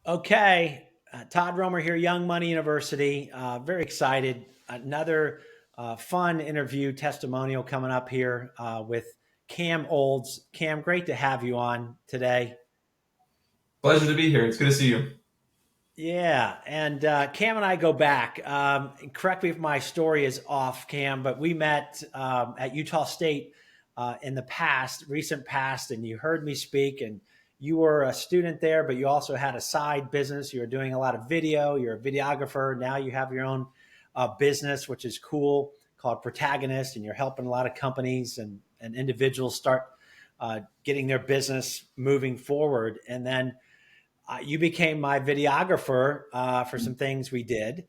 Okay, Todd Romer here, Young Money University. Very excited. Another fun interview testimonial coming up here with Cam Olds. Cam, great to have you on today. Pleasure to be here. It's good to see you. Yeah, and Cam and I go back. Correct me if my story is off, Cam, but we met at Utah State in the past, recent past, and you heard me speak. And you were a student there, but you also had a side business. You were doing a lot of video. You're a videographer. Now you have your own business, which is cool, called Protagonist, and you're helping a lot of companies and individuals start getting their business moving forward. And then you became my videographer for some things we did.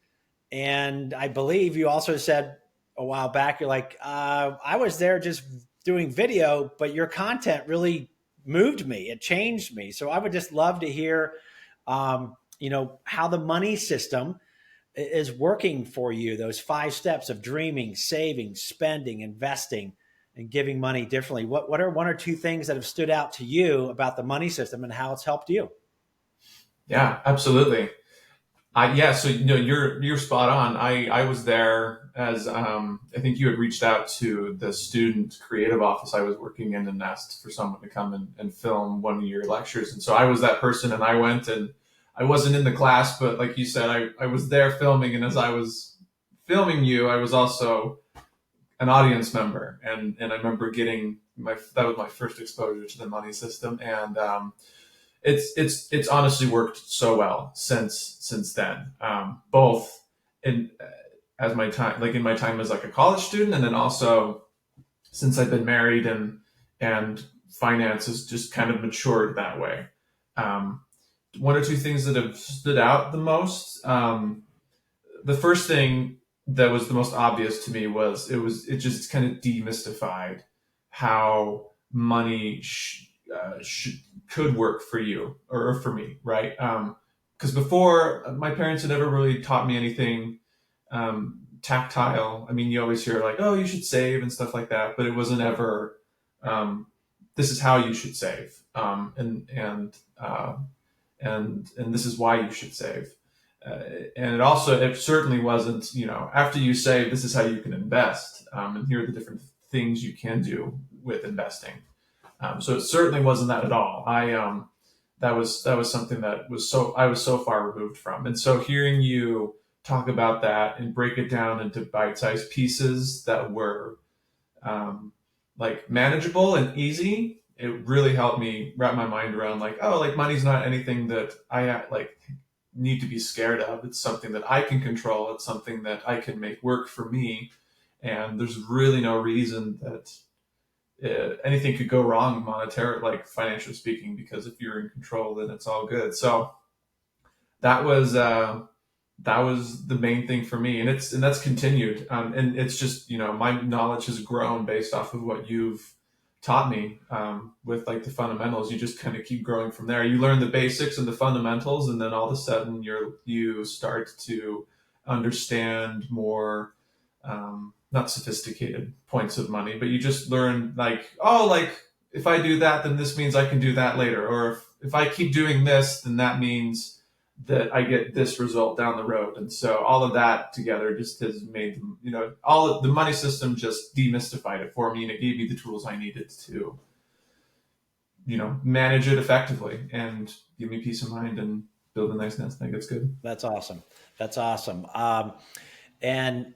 And I believe you also said a while back, you're like, I was there just doing video, but your content really moved me. It changed me. So I would just love to hear, how the money system is working for you, those 5 steps of dreaming, saving, spending, investing, and giving money differently. What are one or two things that have stood out to you about the money system and how it's helped you? Yeah, absolutely. So you're spot on. I was there as I think you had reached out to the student creative office I was working in and asked for someone to come and film one of your lectures. And so I was that person, and I went, and I wasn't in the class, but like you said, I was there filming, and as I was filming you, I was also an audience member, and I remember getting my that was my first exposure to the money system, and it's honestly worked so well since then. Both in as my time, like in my time as like a college student, and then also since I've been married and finance has just kind of matured that way. Um, One or two things that have stood out the most. The first thing that was the most obvious to me was it just kind of demystified how money could work for you or for me, right? Because before, my parents had never really taught me anything tactile. I mean, you always hear like, "Oh, you should save" and stuff like that, but it wasn't ever, "This is how you should save," and this is why you should save. And it certainly wasn't, after you save, this is how you can invest, and here are the different things you can do with investing. So it certainly wasn't that at all. That was something that I was so far removed from. And so hearing you talk about that and break it down into bite-sized pieces that were like manageable and easy, it really helped me wrap my mind around like, oh, like money's not anything that I like need to be scared of. It's something that I can control. It's something that I can make work for me. And there's really no reason that anything could go wrong monetary, like financially speaking, because if you're in control, then it's all good. So that was that was the main thing for me, and that's continued, and it's just my knowledge has grown based off of what you've taught me, with like the fundamentals. You just kind of keep growing from there. You learn the basics and the fundamentals, and then all of a sudden you start to understand more, not sophisticated points of money, but you just learn like, oh, like if I do that, then this means I can do that later, or if I keep doing this, then that means that I get this result down the road. And so all of that together just has made all of the money system just demystified it for me, and it gave me the tools I needed to manage it effectively and give me peace of mind and build a nice nest egg. It's good. That's awesome. That's awesome. And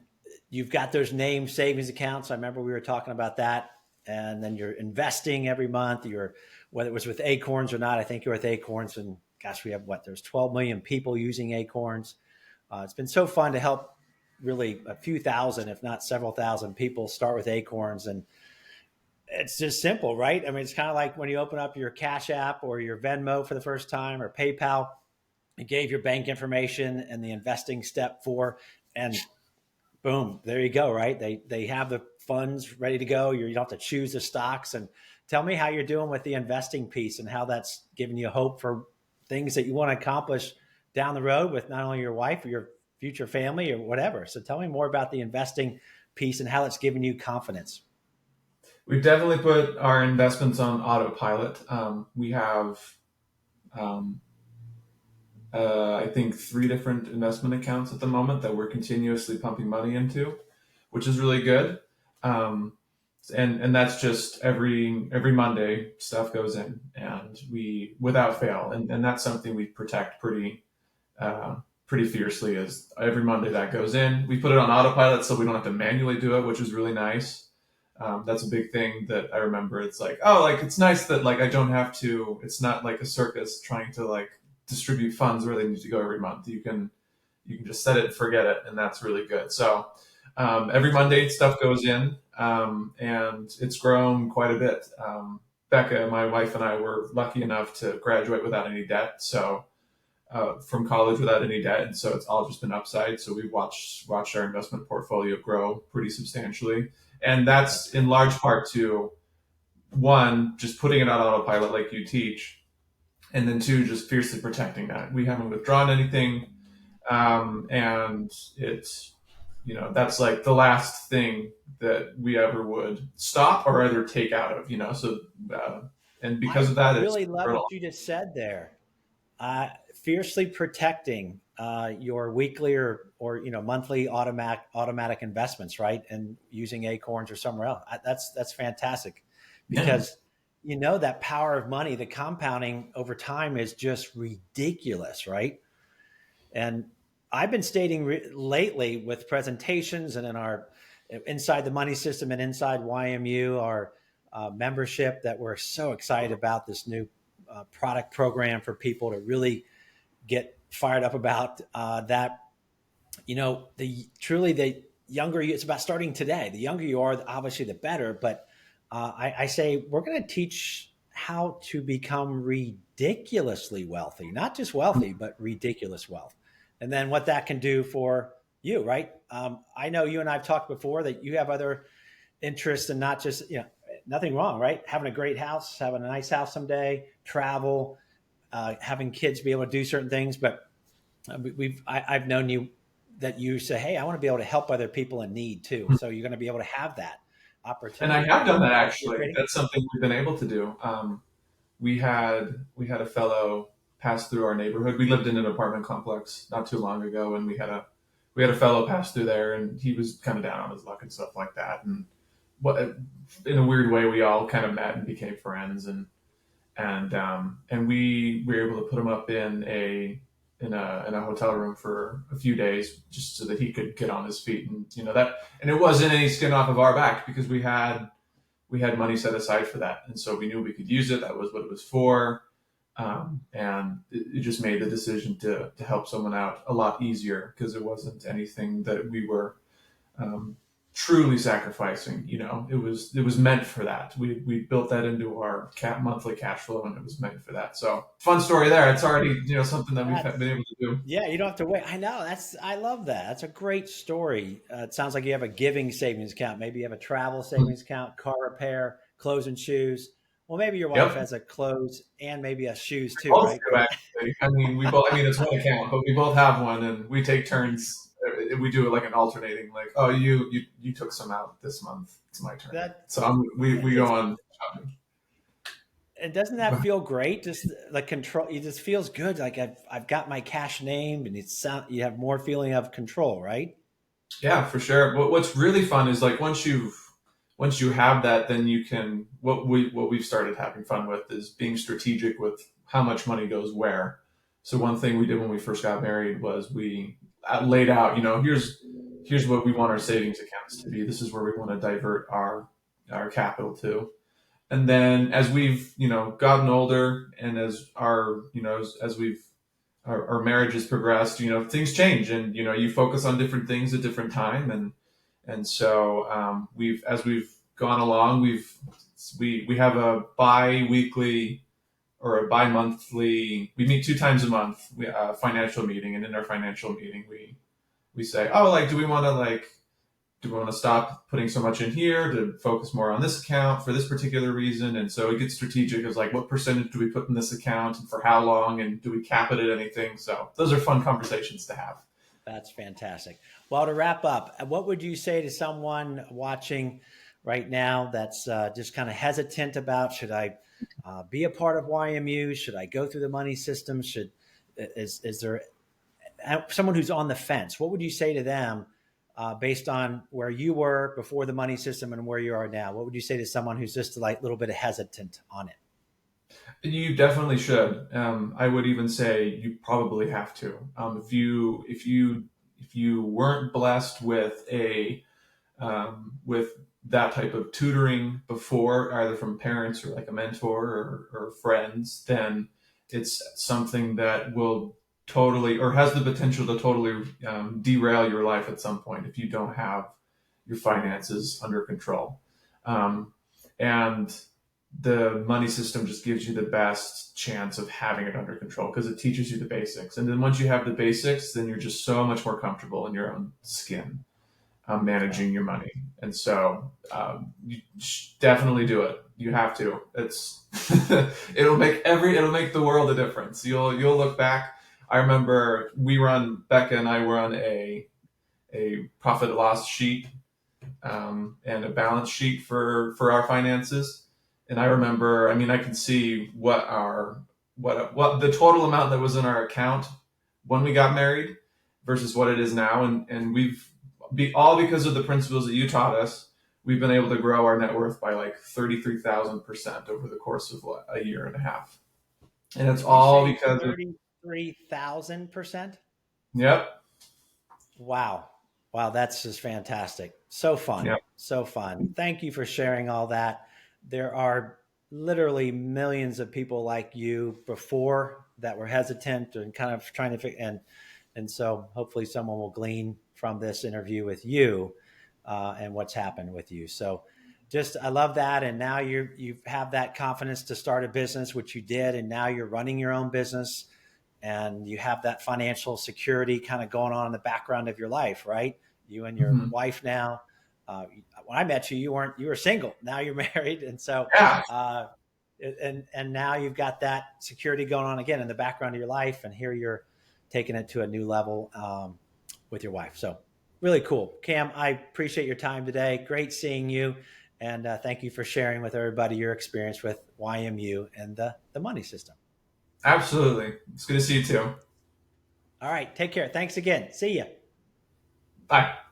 you've got those named savings accounts. I remember we were talking about that. And then you're investing every month. Whether it was with Acorns or not, I think you're with Acorns. And gosh, we have there's 12 million people using Acorns. It's been so fun to help really a few thousand, if not several thousand people start with Acorns. And it's just simple, right? I mean, it's kind of like when you open up your Cash App or your Venmo for the first time or PayPal. You gave your bank information and the investing step 4, and boom, there you go, right? They have the funds ready to go. You don't have to choose the stocks. And tell me how you're doing with the investing piece and how that's giving you hope for things that you want to accomplish down the road with not only your wife or your future family or whatever. So tell me more about the investing piece and how it's giving you confidence. We've definitely put our investments on autopilot. We have, um, I think 3 different investment accounts at the moment that we're continuously pumping money into, which is really good. Um, and that's just every Monday stuff goes in, and we without fail, and that's something we protect uh, pretty fiercely. Is every Monday that goes in, we put it on autopilot so we don't have to manually do it, which is really nice. That's a big thing that I remember. It's like, oh, like it's nice that like I don't have to. It's not like a circus trying to like distribute funds where they need to go every month. You can just set it and forget it, and that's really good. So every Monday stuff goes in, and it's grown quite a bit. Becca, my wife, and I were lucky enough to graduate without any debt. So from college without any debt, and so it's all just been upside. So we've watched our investment portfolio grow pretty substantially, and that's in large part to one, just putting it on autopilot like you teach, and then two, just fiercely protecting that. We haven't withdrawn anything, and it's that's like the last thing that we ever would stop or either take out of. So and because I of that, it's really love grown a what lot. you just said there. Fiercely protecting your weekly or monthly automatic investments, right? And using Acorns or somewhere else. That's fantastic, Yeah. because that power of money, the compounding over time is just ridiculous, right? And I've been stating lately with presentations and in our inside the money system and inside YMU, our membership, that we're so excited about this new product program for people to really get fired up about that. The younger you, it's about starting today. The younger you are, obviously, the better. But I say we're going to teach how to become ridiculously wealthy, not just wealthy, but ridiculous wealth. And then what that can do for you, right? I know you and I've talked before that you have other interests, and not just, nothing wrong, right? Having a great house, having a nice house someday, travel, having kids be able to do certain things. But I've known you that you say, "Hey, I want to be able to help other people in need too." So you're going to be able to have that And I opportunity. have done that You're actually. creating. That's something we've been able to do. We had a fellow pass through our neighborhood. We lived in an apartment complex not too long ago, and we had a fellow pass through there, and he was kind of down on his luck and stuff like that. And what, in a weird way, we all kind of met and became friends, and we were able to put him up in a hotel room for a few days just so that he could get on his feet, and and it wasn't any skin off of our back because we had money set aside for that, and so we knew we could use it. That was what it was for, and it just made the decision to help someone out a lot easier because it wasn't anything that we were um, truly sacrificing. It was meant for that. We built that into our monthly cash flow, and it was meant for that. So fun story there. It's already something that we've been That's able to do. Yeah, you don't have to wait. I know. I love that. That's a great story. It sounds like you have a giving savings account. Maybe you have a travel savings account, car repair, clothes and shoes. Well, maybe your wife Yep. has a clothes and maybe a shoes too, Both right? do But actually. I mean, we both. I mean, it's one account, but we both have one, and we take turns. We do it like an alternating. Like, oh, you took some out this month. It's my turn. that So we go it's on shopping. and doesn't that feel great? Just the control. It just feels good. Like I've got my cash named, and you have more feeling of control, right? Yeah, for sure. What's really fun is like once you have that, then you can what we've started having fun with is being strategic with how much money goes where. So one thing we did when we first got married was we laid out, here's what we want our savings accounts to be. This is where we want to divert our capital to. And then as we've gotten older, and as our as we've our marriage has progressed, things change, and you focus on different things at different time, and so as we've gone along, we have a bi-weekly or a bi-monthly. We meet 2 times a month, financial meeting, and in our financial meeting, we say, oh, like, do we want to stop putting so much in here to focus more on this account for this particular reason? And so it gets strategic as like, what percentage do we put in this account and for how long? And do we cap it at anything? So those are fun conversations to have. That's fantastic. Well, to wrap up, what would you say to someone watching right now that's just kind of hesitant about, should I be a part of YMU? Should I go through the money system? Should is there someone who's on the fence? What would you say to them based on where you were before the money system and where you are now? What would you say to someone who's just like a little bit hesitant on it? You definitely should. I would even say you probably have to. If you weren't blessed with that type of tutoring before, either from parents or like a mentor or friends, then it's something that will totally or has the potential to totally derail your life at some point if you don't have your finances under control. Um, and the money system just gives you the best chance of having it under control because it teaches you the basics. And then once you have the basics, then you're just so much more comfortable in your own skin Yeah. managing your money. And so you definitely do it. You have to. It's it'll make the world a difference. You'll look back. I remember Becca and I were on a profit loss sheet and a balance sheet for our finances. And I remember, I mean, I can see what the total amount that was in our account when we got married versus what it is now, and all because of the principles that you taught us. We've been able to grow our net worth by like 33,000% over the course of a year and a half, and it's Did you all say because of 33,000%? yep, Wow. Wow, that's just fantastic. So fun. yep, So fun. Thank you for sharing all that. There are literally millions of people like you before that were hesitant and kind of trying to figure and so hopefully someone will glean from this interview with you and what's happened with you. So just I love that. And now you have that confidence to start a business, which you did, and now you're running your own business and you have that financial security kind of going on in the background of your life, right? You and your hmm wife now. When I met you, you were single. Now you're married, and so yeah, uh, and now you've got that security going on again in the background of your life, and here you're taking it to a new level with your wife. So really cool, Cam. I appreciate your time today. Great seeing you, and thank you for sharing with everybody your experience with YMU and the money system. absolutely. It's good to see you too. All right. Take care. Thanks again. See ya. Bye.